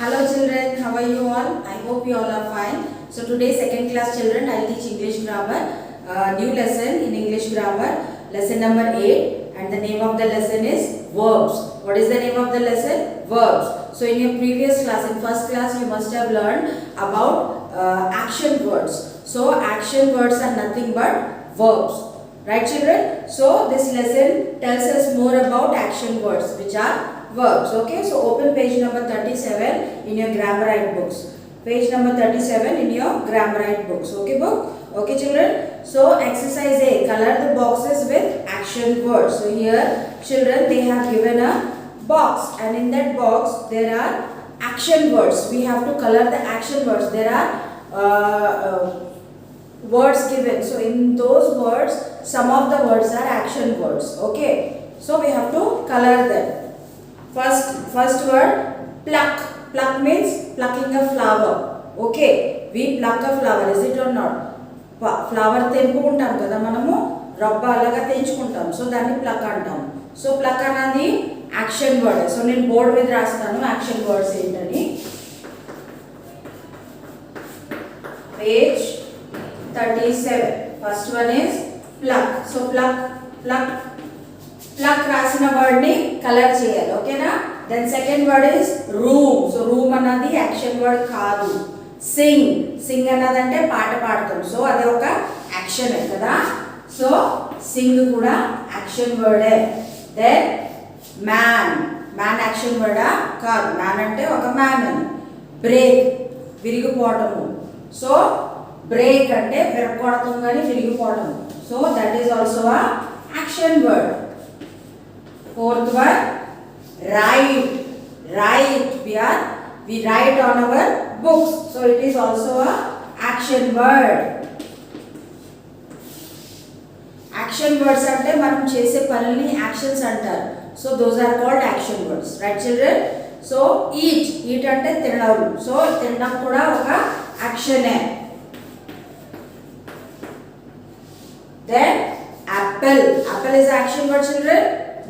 Hello children, how are you all? I hope you all are fine. So today second class children, I will teach English grammar, new lesson in English grammar, lesson number 8, and the name of the lesson is verbs. What is the name of the lesson? Verbs. So in your previous class, in first class, you must have learned about action words. So action words are nothing but verbs. Right children? So this lesson tells us more about action words which are verbs. Okay, so open page number 37 in your Grammarite books. Page number 37 in your Grammarite books. Okay book? Okay children? So exercise A, color the boxes with action words. So here children, they have given a box, and in that box there are action words. We have to color the action words. There are words given. So in those words, some of the words are action words. Okay, so we have to color them. First word, pluck. Pluck means plucking a flower. Okay, we pluck a flower, is it or not? Flower తెంపుకుంటాం కదా మనము, రబ్బ అలాగా తెంచుకుంటాం. So దాన్ని pluck అంటాం. So pluck అనేది action word. So నేను board మీద రాస్తాను యాక్షన్ వర్డ్స్ ఏంటని. Page 37. First one is pluck. So pluck రాసిన వర్డ్ ని కలర్ చేయాలి. ఓకేనా? Then second word is room. So room అన్నది యాక్షన్ వర్డ్ కాదు. సింగ్ అన్నది అంటే పాట పాడతాం. సో అది ఒక యాక్షన్ కదా. సో సింగ్ కూడా యాక్షన్ వర్డే. దెన్ మ్యాన్ యాక్షన్ వర్డా కాదు. మ్యాన్ అంటే ఒక మ్యాన్ అని. బ్రేక్ విరిగిపోవటము. సో బ్రేక్ అంటే విరగొడతాం కానీ విరిగిపోవటం. So that is also a action word. Fourth one, write. We write on our books. So it is also a action word. Action words ante manam chese panulni actions antaru. So those are called action words. Right children? So eat ante tinadam. So tinadam kuda oka action e. Then apple is action word children.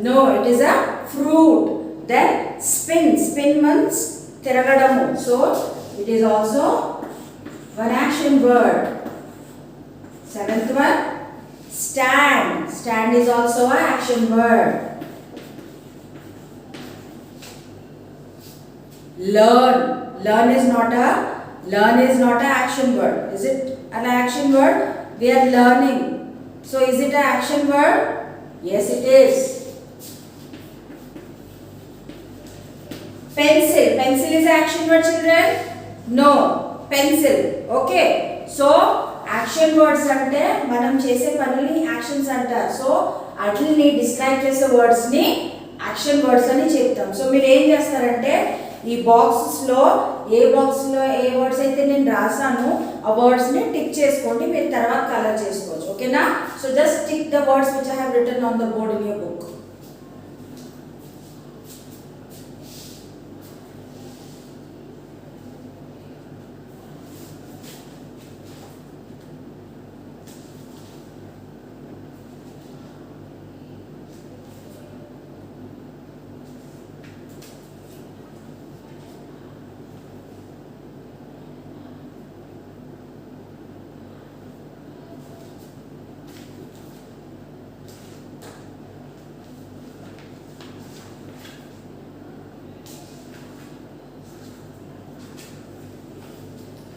No, it is a fruit. Then spin means tiragadamu. So it is also one action word. Seventh one, stand is also an action word. Learn is not a action word. Is it an action word? We are learning. So is it an action word? Yes, it is. Pencil is action word children? No, pencil. Okay, so action words ante manam chese panulni actions antaru. So atlni describe chese words ni action words ani cheptam. So meer em chestarante ee boxes lo A words అయితే నేను రాసాను ఆ words ని tick చేసుకోండి. మీరు తర్వాత colour చేసుకోవచ్చు. ఓకేనా? So just tick the words which I have written on the board in your book.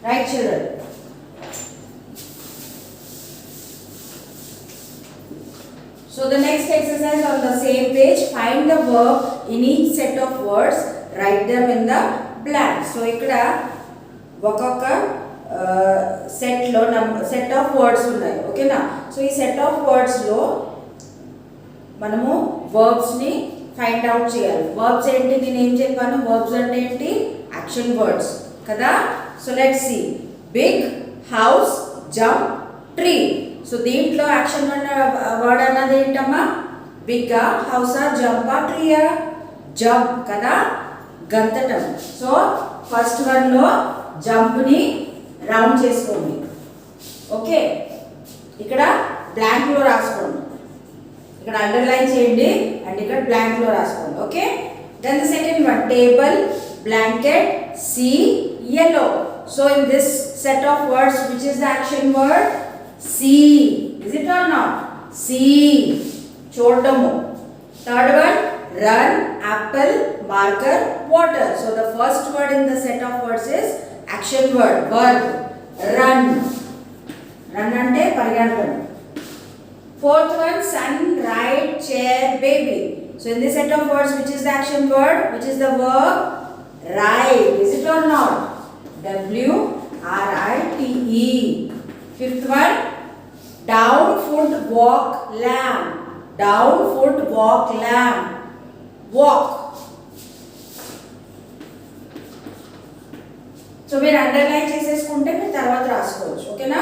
Right children? So the next exercise on the same page, find the verb in each set of words, write them in the blank. So ikkada ఒక్కొక్క set of words ఉన్నాయి. ఓకేనా? So ఈ set of words లో మనము verbs ని find out చేయాలి. Verbs ఏంటి? నేను ఏం చెప్పాను? వర్బ్స్ అంటే ఏంటి? యాక్షన్ వర్డ్స్ కదా. So let's see. Big, house, jump, tree. So దీంట్లో యాక్షన్ వర్డ్ అన్నది ఏంటమ్మా? బిగ్గా, హౌసా, జంపా, ట్రీయా? జంప్ కదా, గంతటం. సో ఫస్ట్ వన్ లో జంప్ ని రౌండ్ చేసుకోండి. ఓకే, ఇక్కడ బ్లాంక్ లో రాసుకోండి. ఇక్కడ అండర్లైన్ చేయండి అండ్ ఇక్కడ బ్లాంక్ లో రాసుకోండి. Okay, then the second one table, blanket. C, yellow. So in this set of words, which is the action word? See. Is it or not? See. Chodamu. Third one, run, apple, marker, water. So the first word in the set of words is action word, verb. Run. Run ante parigadam. Fourth one, sun, ride, chair, baby. So in this set of words, which is the action word? Which is the verb? Ride. Is it or not? W-R-I-T-E. Fifth one, down, foot, walk, lamb. Down, foot, walk, lamb. Walk. So మీరు underline చేసేసుకుంటే మీరు తర్వాత రాసుకోవచ్చు. ఓకేనా?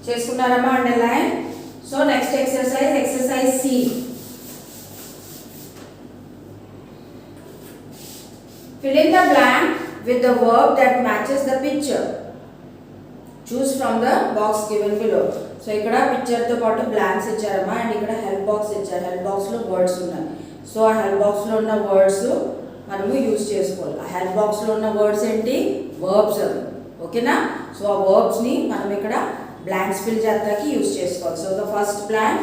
చేసుకున్నారమ్మా underline. So next exercise C. Fill in the blank with the verb that matches the picture. Choose from the box given below. So ఇక్కడ picture తో పాటు బ్లాంక్స్ ఇచ్చారమ్మా అండ్ ఇక్కడ హెల్ప్ బాక్స్ ఇచ్చారు. హెల్ప్ బాక్స్ లో వర్డ్స్ ఉన్నాయి. So ఆ help box లో ఉన్న వర్డ్స్ మనము యూజ్ చేసుకోవాలి. ఆ హెల్ప్ బాక్స్ లో ఉన్న వర్డ్స్ ఏంటి? వర్బ్స్ అవి. ఓకేనా? సో ఆ వర్బ్స్ ని మనం ఇక్కడ బ్లాంక్స్ ఫిల్ చేస్తాకి యూజ్ చేసుకోవాలి. So the first blank,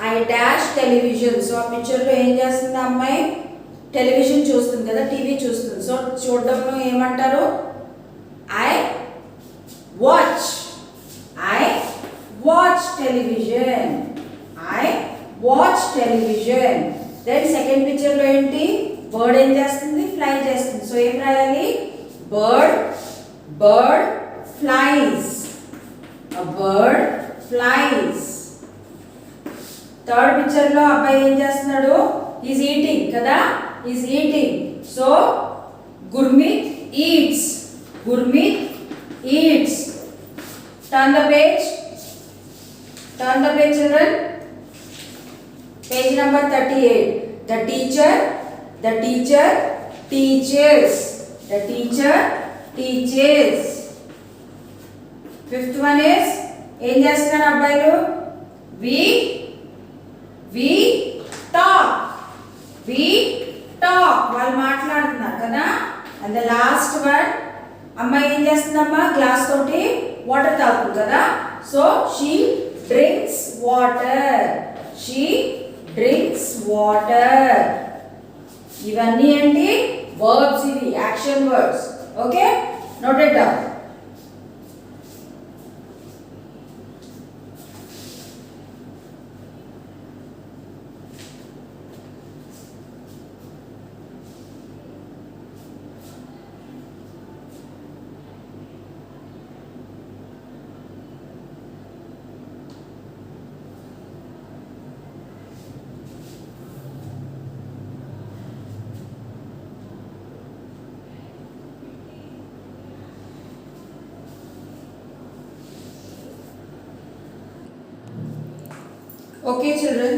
I dash television. So ఆ పిక్చర్లో ఏం చేస్తుంది అమ్మాయి? టెలివిజన్ చూస్తుంది కదా, టీవీ చూస్తుంది. సో చూడడంలో ఏమంటారు? I watch. I watch television. I watch television. Then second పిక్చర్లో ఏంటి? బర్డ్ ఏం చేస్తుంది? ఫ్లై చేస్తుంది. సో ఏం రాయాలి? Bird flies. A bird flies. Third picture లో అబ్బాయి ఏం చేస్తున్నాడు? ఈజ్ ఈటింగ్ కదా, is eating. So Gurmit eats. Gurmit eats. Turn the page. Turn the page children. Page number 38. The teacher teaches. The teacher teaches. Fifth one is, ఏం చేస్తున్నారు అబ్బాయిలు? We talk. వాళ్ళు మాట్లాడుతున్నారు కదా. అండ్ ద లాస్ట్ వన్, అమ్మాయి ఏం చేస్తుందమ్మా? Glass తోటి వాటర్ తాగుతుంది కదా. So she drinks water. ఇవన్నీ ఏంటి? వర్బ్స్. ఇవి action words. Okay, noted down. Okay children,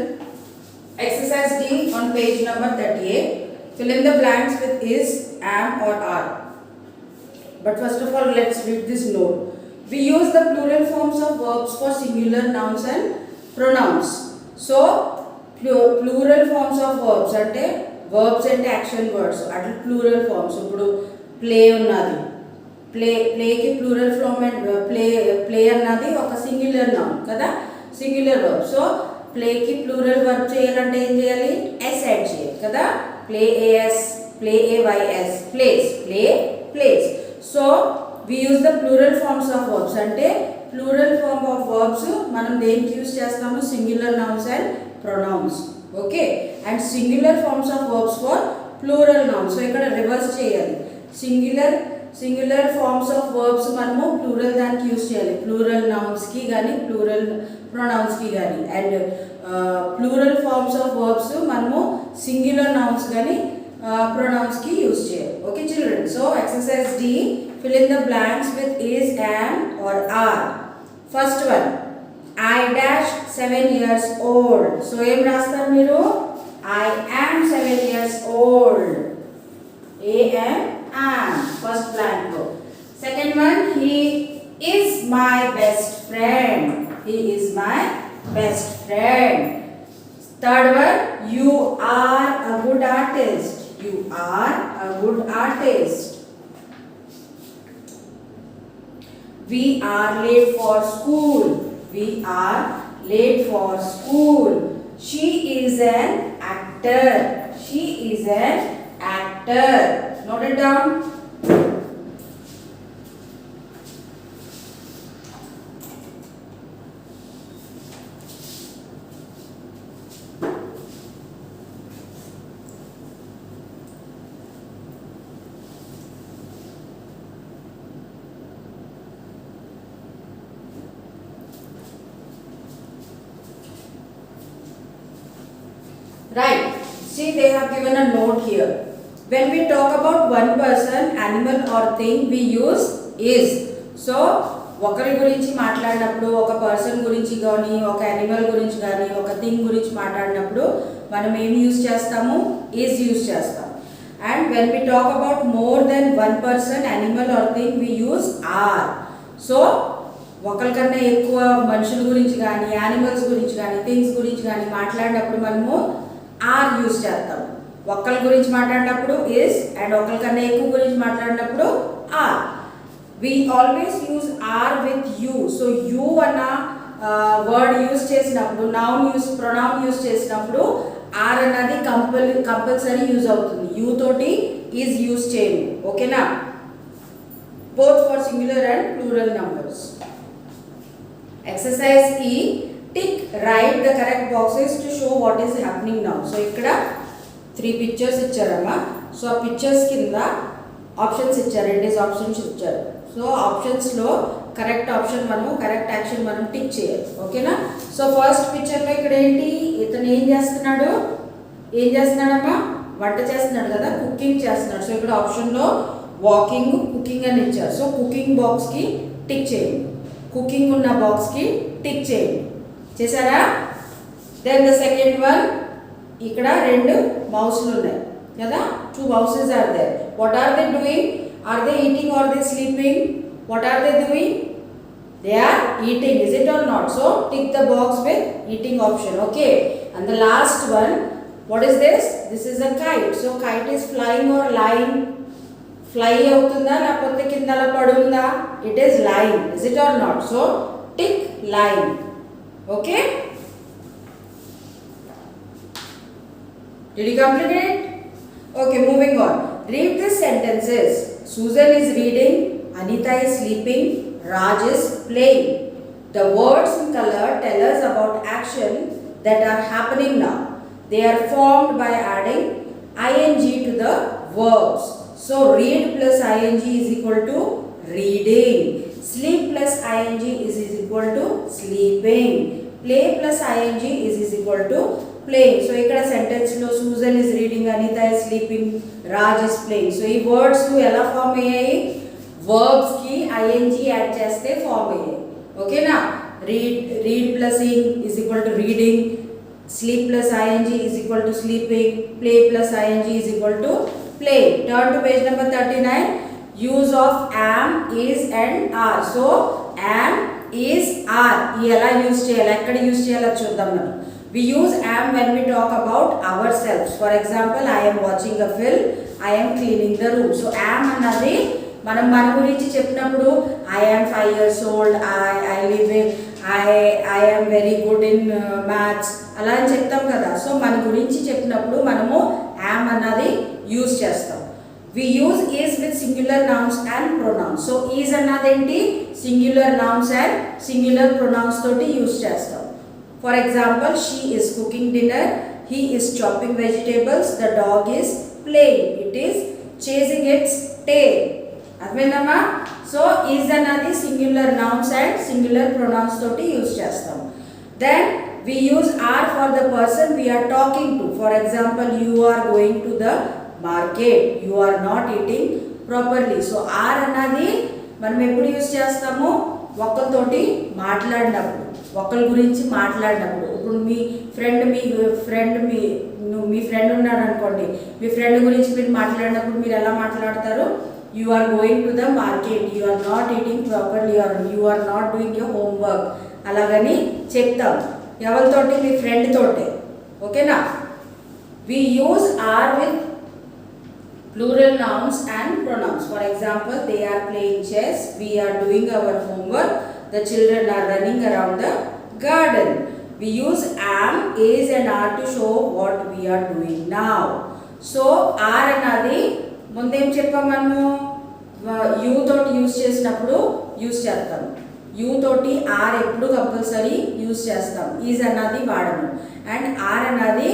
exercise D on page number 38. Fill in the blanks with is, am or are. But first of all, let's read this note. We use the plural forms of verbs for singular nouns and pronouns. So plural forms of verbs ante verbs and action words at plural forms. ఇప్పుడు play ఉన్నది. play కి plural form and play అన్నది ఒక singular noun కదా, singular verb. So play కి plural verb చేయాలంటే ఏం చేయాలి? s యాడ్ చేయాలి కదా. play as, play ays, plays, plays. So we use the plural forms of verbs. అంటే plural form of verbs మనం దేనికి యూస్ చేస్తాము? singular nouns and pronouns. Okay, and singular forms of verbs for plural nouns. So ఇక్కడ reverse చేయాలి. Singular forms of verbs మనము plural దానికి use చేయాలి, plural నౌన్స్కి కానీ ప్లూరల్ ప్రొనౌన్స్కి కానీ. And plural forms of verbs మనము సింగులర్ నౌన్స్ కానీ pronouns కి యూజ్ చేయాలి. Okay children, so exercise D, fill in the blanks with is, am or are. First one, I dash 7 years old. సో ఏం రాస్తారు మీరు? I am 7 years old. am. First blank. Second one, he is my best friend. He is my best friend. Third one, you are a good artist. You are a good artist. We are late for school. We are late for school. She is an actor. She is an actor. Note it down. Right. See, they have given a note here. When we talk about one person, animal or thing, we use is. So, ఒకరి గురించి మాట్లాడినప్పుడు, ఒక person గురించి కానీ, ఒక animal గురించి కానీ, ఒక థింగ్ గురించి మాట్లాడినప్పుడు మనం ఏం యూజ్ చేస్తాము? ఈజ్ యూజ్ చేస్తాం. And when we talk about more than one person, animal or thing, we use are. So ఒకరికన్నా ఎక్కువ మనుషుల గురించి కానీ, యానిమల్స్ గురించి కానీ, థింగ్స్ గురించి కానీ మాట్లాడినప్పుడు మనము ఆర్ యూజ్ చేస్తాం. ఒకరి గురించి మాట్లాడినప్పుడు ఇస్, అండ్ ఒకరికన్నా ఎక్కువ గురించి మాట్లాడినప్పుడు are. We always use are with you. So you అన్న వర్డ్ యూజ్ చేసినప్పుడు, నౌన్ యూజ్, ప్రొనౌన్ యూజ్ చేసినప్పుడు ఆర్ అన్నది కంపల్సరీ యూజ్ అవుతుంది. యూ తోటి ఈజ్ యూజ్ చేయము. ఓకేనా? Both for singular and plural numbers. Exercise E, tick, write the correct boxes to show what is happening now. So ikkada 3 pictures ఇచ్చారమ్మా. So ఆ pictures కింద options ఇచ్చారు, రెండేసి options ఇచ్చారు. So ఆప్షన్స్లో కరెక్ట్ ఆప్షన్ మనము, correct action మనం tick చేయాలి. ఓకేనా? సో ఫస్ట్ పిక్చర్లో ఇక్కడ ఏంటి, ఇతను ఏం చేస్తున్నాడమ్మా? వంట చేస్తున్నాడు కదా, కుకింగ్ చేస్తున్నాడు. సో ఇక్కడ ఆప్షన్లో వాకింగ్, కుకింగ్ అని ఇచ్చారు. సో కుకింగ్ బాక్స్కి టిక్ చేయండి. కుకింగ్ ఉన్న బాక్స్కి టిక్ చేయండి. చేశారా? దెన్ ద సెకండ్ వన్, ఇక్కడ 2 మౌస్లు ఉన్నాయి కదా, 2 mouses are there. What are they doing? Are they eating are they sleeping? What are they doing? They are eating. Is it or not? So tick the box with eating option. Okay. And the last one, what is this? This is a kite. So kite is flying or lying? Fly అవుతుందా లేకపోతే కింద అలా పడుందా? It is lying. Is it or not? So tick lying. Okay, did you complete it? Okay, moving on. Read these sentences. Susan is reading, Anita is sleeping, Raj is playing. The words in color tell us about action that are happening now. They are formed by adding ing to the verbs. So read plus ing is equal to reading. Sleep plus ing is equal to sleeping. Play plus ing is equal to playing. So ikkada sentence lo Susan is reading, Anita is sleeping, Raj is playing. So ee words ను ఎలా form అయ్యాయి? verbs కి ing add చేస్తే form అయ్యాయి. ఓకేనా? read plus ing is equal to reading, sleep plus ing is equal to sleeping, play plus ing is equal to play. Turn to page number 39. Use of am, is and are. So am, is, are ఎలా use చేయాలి, ఎక్కడ use చేయాలో చూద్దాం మనం. We use am when we talk about ourselves. For example, I am watching a film, I am cleaning the room. So am అన్నది మనం మన గురించి చెప్పినప్పుడు I am 5 years old, I live in, I am very good in maths అలా అని చెప్తాం కదా. So మన గురించి చెప్పినప్పుడు మనము am అన్నది యూజ్ చేస్తాం. We use is with singular nouns and pronouns. So is అన్నది ఏంటి? singular nouns and singular pronouns తోటి యూజ్ చేస్తాం. For example, she is cooking dinner, he is chopping vegetables, the dog is playing, it is chasing its tail. అర్థమైందమ్మా? So is అన్నది singular nouns and singular pronouns తోటి use చేస్తాం. Then we use are for the person we are talking to. For example, you are going to the market, you are not eating properly. So are అన్నది మనం ఎప్పుడు use చేస్తాము? ఒకరితోటి మాట్లాడినప్పుడు, ఒకరి గురించి మాట్లాడినప్పుడు. ఇప్పుడు మీ ఫ్రెండ్ ఉన్నాడు అనుకోండి, మీ ఫ్రెండ్ గురించి మీరు మాట్లాడినప్పుడు మీరు ఎలా మాట్లాడతారు? You are going to the market, you are not eating properly, or you are not doing your homework అలాగని చెప్తాం. ఎవరితోటి? మీ ఫ్రెండ్ తోటే. ఓకేనా? We use are with plural nouns and pronouns. For example, they are playing chess, we are doing our homework, the children are running around the garden. We use am, is and are to show what we are doing now. So are అన్నది ముందేం చెప్పాం మనము? You తోటి use చేసినప్పుడు use చేస్తాం. You తోటి are ఎప్పుడు compulsory use చేస్తాం. ఈజ్ అన్నది వాడము. అండ్ ఆర్ అన్నది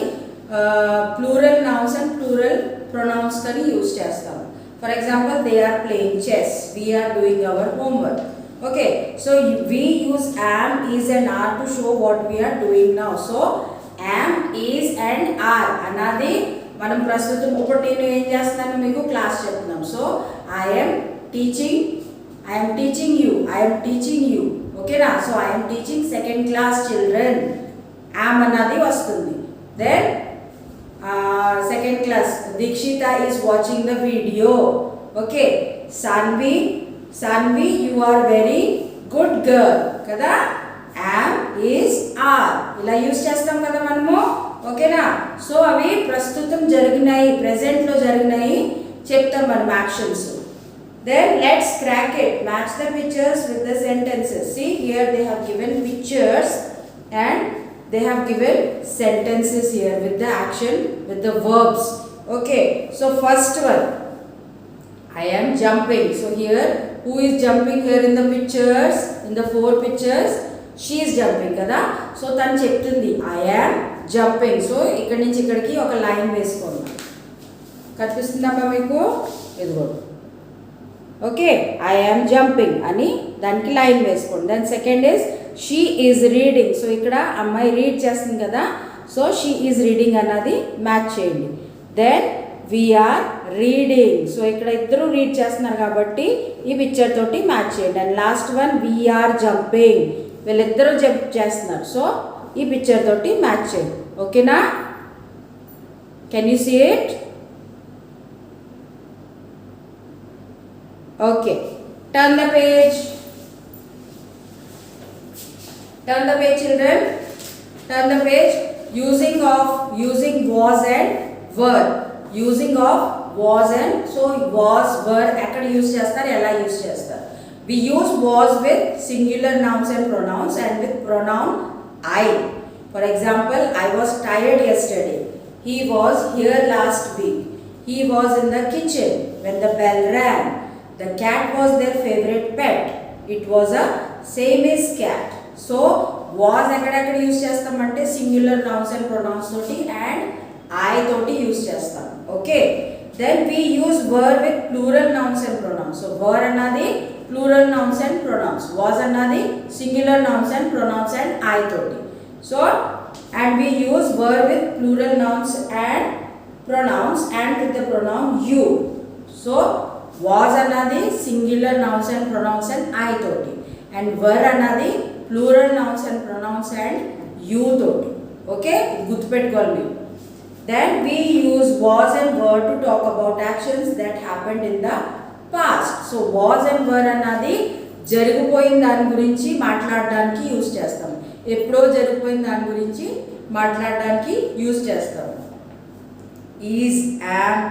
plural nouns and plural pronouns కని యూజ్ చేస్తాం. For example, they are playing chess, we are doing our homework. Okay, so we use am, is and are to show what we are doing now. So am, is and are అన్నది మనం ప్రస్తుతం ఇప్పుడు నేను ఏం చేస్తున్నాను మీకు class చెప్తున్నాం. So I am teaching you. ఓకేనా? So I am teaching second class children. am అన్నది వస్తుంది. Then second class, Dikshita is watching the video. Okay, Sanvi, you are very good girl. Kada? Am, is, are ఇలా use చేస్తాం కదా మనము. ఓకేనా? So అవి ప్రస్తుతం జరిగినాయి, ప్రెజెంట్లో జరిగినాయి చెప్తాం మనం actions. Then let's crack it. Match the pictures with the sentences. See, here they have given pictures and they have given sentences here with the action, with the verbs. Okay, so first one, I am jumping. So here, who is jumping here in the pictures? In the 4 pictures, she is jumping kada. So tan cheptundi, I am jumping. So ikkadi nunchi ikkadiki oka line vesukondi. Kanipistundaba meeku? Idigo. Okay, I am jumping ani daniki line vesukondi. Then second is she is reading. So ఇక్కడ అమ్మాయి read చేస్తుంది కదా. So she is reading అన్నది match చేయండి. Then we are reading. So ఇక్కడ ఇద్దరు read చేస్తున్నారు కాబట్టి ఈ పిక్చర్ తోటి మ్యాచ్ చేయండి. And last one, we are jumping. వీళ్ళిద్దరూ జంప్ చేస్తున్నారు. సో ఈ పిక్చర్ తోటి మ్యాచ్ చేయండి. ఓకేనా? Can you see it? Okay, turn the page. Turn the page, children. Turn the page. Using was and were. Using of was and so was, were ఎక్కడ use చేస్తారు, ఎలా use చేస్తారు? We use was with singular nouns and pronouns and with pronoun I. For example, I was tired yesterday. He was here last week. He was in the kitchen when the bell rang. The cat was their favorite pet. It was a same as cat. So was ఎక్కడెక్కడ use చేస్తామంటే singular nouns and pronouns తోటి and I తోటి use చేస్తాం. Okay, then we use were with plural nouns and pronouns. So were అన్నది plural nouns and pronouns, was అన్నది singular nouns and pronouns and I తోటి. So and we use were with plural nouns and pronouns and with the pronoun you. So was అన్నది singular nouns and pronouns and I తోటి and were అన్నది plural nouns and pronouns and you తోటి. Okay, గుర్తుపెట్టుకోవాలి మీరు. Then we use was and were to talk about actions that happened in the past. So was and were అన్నది జరిగిపోయిన దాని గురించి మాట్లాడడానికి యూజ్ చేస్తాం. ఎప్పుడో జరిగిపోయిన దాని గురించి మాట్లాడడానికి యూజ్ చేస్తాం. ఈజ్, యామ్,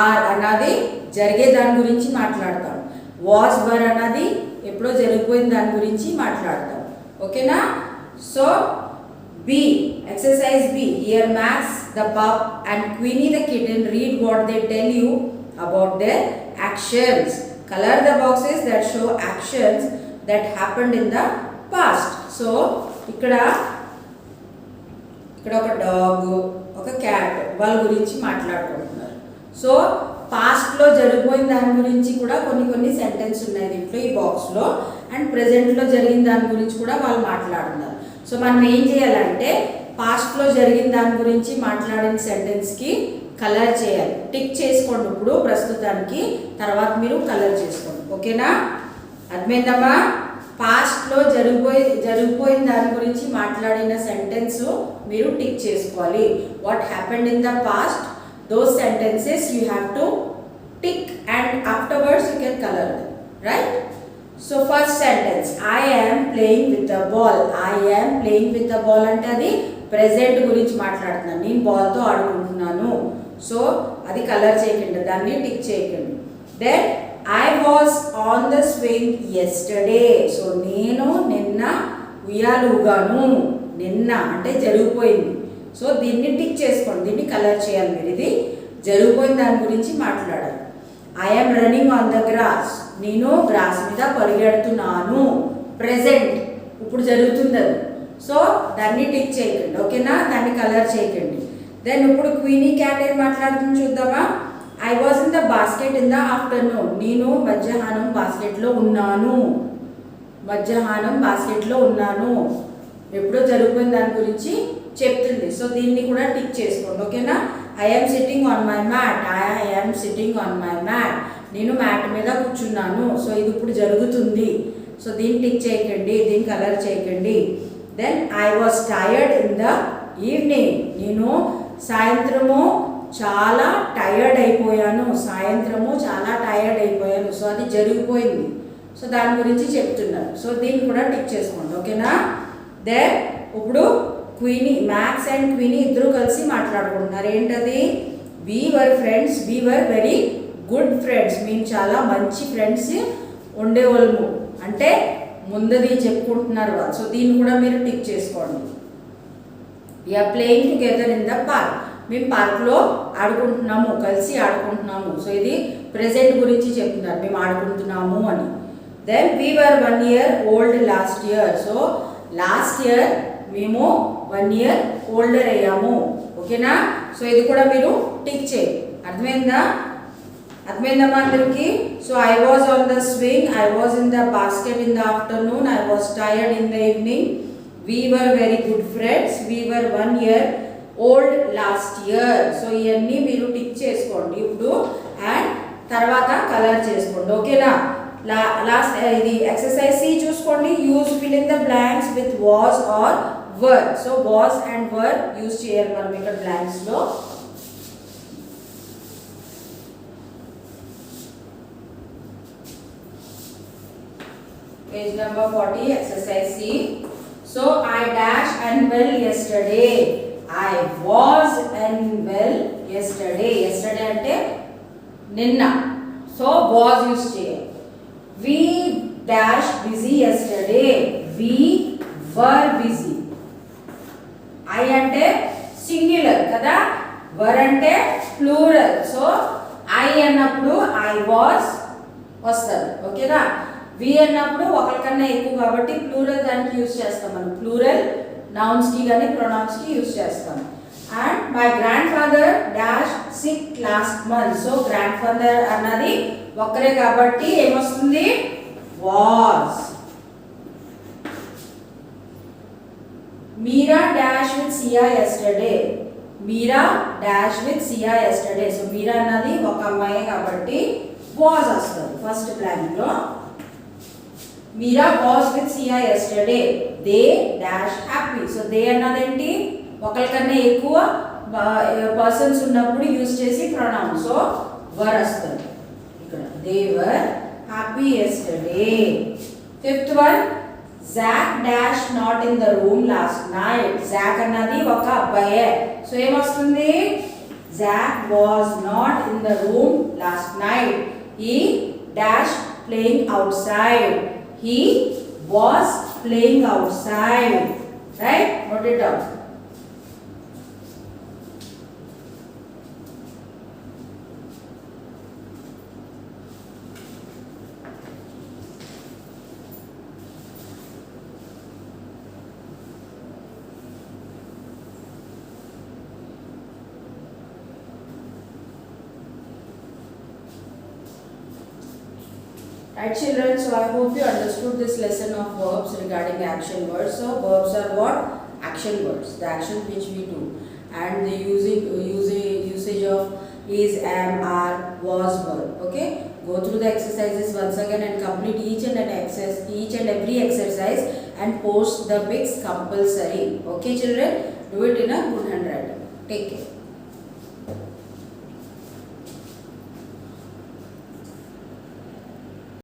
ఆర్ అన్నది జరిగే దాని గురించి మాట్లాడతాం. వాజ్, వర్ అన్నది ఎప్పుడో జరిగిపోయిన దాని గురించి మాట్లాడతాం. ఓకేనా? So B, exercise B. Here Max, the pup and Queenie the kitten read what they tell you about their actions. Color the boxes that show actions that happened in the past. So ఇక్కడ ఒక dog, ఒక cat వాళ్ళ గురించి మాట్లాడుకుంటున్నారు. So పాస్ట్లో జరిగిపోయిన దాని గురించి కూడా కొన్ని సెంటెన్స్ ఉన్నాయి దీంట్లో ఈ బాక్స్లో. అండ్ ప్రెజెంట్లో జరిగిన దాని గురించి కూడా వాళ్ళు మాట్లాడుతున్నారు. సో మనం ఏం చేయాలంటే పాస్ట్లో జరిగిన దాని గురించి మాట్లాడిన సెంటెన్స్కి కలర్ చేయాలి. టిక్ చేసుకోండి ఇప్పుడు ప్రస్తుతానికి, తర్వాత మీరు కలర్ చేసుకోండి. ఓకేనా? అర్థమైందమ్మా? పాస్ట్లో జరిగిపోయిన దాని గురించి మాట్లాడిన సెంటెన్స్ మీరు టిక్ చేసుకోవాలి. What happened in the past, those sentences you have to tick and afterwards you can colour them, right? So first sentence, I am playing with the ball. I am playing with the ball అంటే అది present గురించి మాట్లాడుతున్నాను, నేను బాల్తో ఆడుకుంటున్నాను. So అది colour చేయకండి, దాన్ని tick చేయకండి. Then I was on the swing yesterday. సో నేను నిన్న ఉయ్యాలుగాను. నిన్న అంటే జరిగిపోయింది. సో దీన్ని టిక్ చేసుకోండి, దీన్ని కలర్ చేయాలి మీరు. ఇది జరిగిపోయిన దాని గురించి మాట్లాడాలి. I am running on the grass. నేను గ్రాస్ మీద పరిగెడుతున్నాను. ప్రెజెంట్, ఇప్పుడు జరుగుతుంది అది. సో దాన్ని టిక్ చేయకండి. ఓకేనా? దాన్ని కలర్ చేయకండి. దెన్ ఇప్పుడు క్వీనీ క్యాట్ ఏం మాట్లాడుతుంది చూద్దామా? I was in the basket in the afternoon. నేను మధ్యాహ్నం బాస్కెట్లో ఉన్నాను. మధ్యాహ్నం బాస్కెట్లో ఉన్నాను. ఎప్పుడో జరిగిపోయిన దాని గురించి చెప్తుంది. సో దీన్ని కూడా టిక్ చేసుకోండి. ఓకేనా? I am sitting on my mat. I am sitting on my mat. నేను మ్యాట్ మీద కూర్చున్నాను. సో ఇది ఇప్పుడు జరుగుతుంది. సో దీన్ని టిక్ చేయకండి, దీన్ని కలర్ చేయకండి. Then I was tired in the evening. నేను సాయంత్రము చాలా టైర్డ్ అయిపోయాను. సాయంత్రము చాలా టైర్డ్ అయిపోయాను. సో అది జరిగిపోయింది. సో దాని గురించి చెప్తున్నారు. సో దీన్ని కూడా టిక్ చేసుకోండి. ఓకేనా? దెన్ ఇప్పుడు క్వీనీ, మ్యాక్స్ అండ్ క్వీనీ ఇద్దరు కలిసి మాట్లాడుకుంటున్నారు. ఏంటది? We were friends, we were very good friends. మేము చాలా మంచి ఫ్రెండ్స్ ఉండేవాళ్ళము అంటే ముందది చెప్పుకుంటున్నారు వాళ్ళు. సో దీన్ని కూడా మీరు టిక్ చేసుకోండి. We are playing together in the park. మేము పార్క్లో ఆడుకుంటున్నాము, కలిసి ఆడుకుంటున్నాము. సో ఇది ప్రెజెంట్ గురించి చెప్తున్నారు, మేము ఆడుకుంటున్నాము అని. Then we were 1 year old last year. So last year మేము 1 year ఓల్డర్ అయ్యాము. ఓకేనా? సో ఇది కూడా మీరు టిక్ చేయండి. అర్థమైందా? అర్థమైందమ్మా అందరికి? So I was on the swing, I was in the basket in the afternoon, I was tired in the evening, we were very good friends, we were 1 year old last year. So ఇవన్నీ మీరు tick చేసుకోండి ఇప్పుడు and తర్వాత colour చేసుకోండి. ఓకేనా? Last ఇది exercise C చూసుకోండి. Use fill in the blanks with was or were. So was and were use చేయాలి మనం ఇక్కడ బ్లాంక్స్లో. Page number 40, exercise C. So I dash unwell yesterday. I was unwell yesterday. Yesterday అంటే నిన్న. So was use చేయాలి. We dash busy yesterday. We were busy. I అంటే singular కదా, వర్ అంటే plural. So I అన్నప్పుడు I was వస్తుంది. ఓకేనా? వి అన్నప్పుడు ఒకరికన్నా ఎక్కువ కాబట్టి ప్లూరల్ దానికి యూజ్ చేస్తాం మనం. ప్లూరల్ నౌన్స్కి కానీ ప్రొనౌన్స్కి యూజ్ చేస్తాం. And my grandfather dash sick last month. So grandfather అన్నది ఒకరే కాబట్టి ఏమొస్తుంది? Was. Meera dash with Siya yesterday. Meera dash with Siya yesterday. So Meera అన్నది ఒక అమ్మాయి కాబట్టి వాజ్ వస్తుంది ఫస్ట్ బ్లాంక్లో. Meera was with Siya yesterday. They dash happy. So they అన్నది ఏంటి? ఒకరికన్నా ఎక్కువ పర్సన్స్ ఉన్నప్పుడు యూజ్ చేసి ప్రొనౌన్. సో వర్ వస్తుంది ఇక్కడ. They were happy yesterday. Fifth one, Jack dash not in the room last night. Jack అన్నది ఒక అబ్బాయే. సో ఏమొస్తుంది? Jack was not in the room last night. He dash playing out side. He was playing outside. Right? Note it down. Right children, so I hope you understood this lesson of verbs regarding action words. So verbs are what? Action words, the actions which we do, and the usage of is, am, are, was, were. Okay, go through the exercises once again and complete each and every exercise and post the pics compulsory. Okay children, do it in a good handwriting. Take care.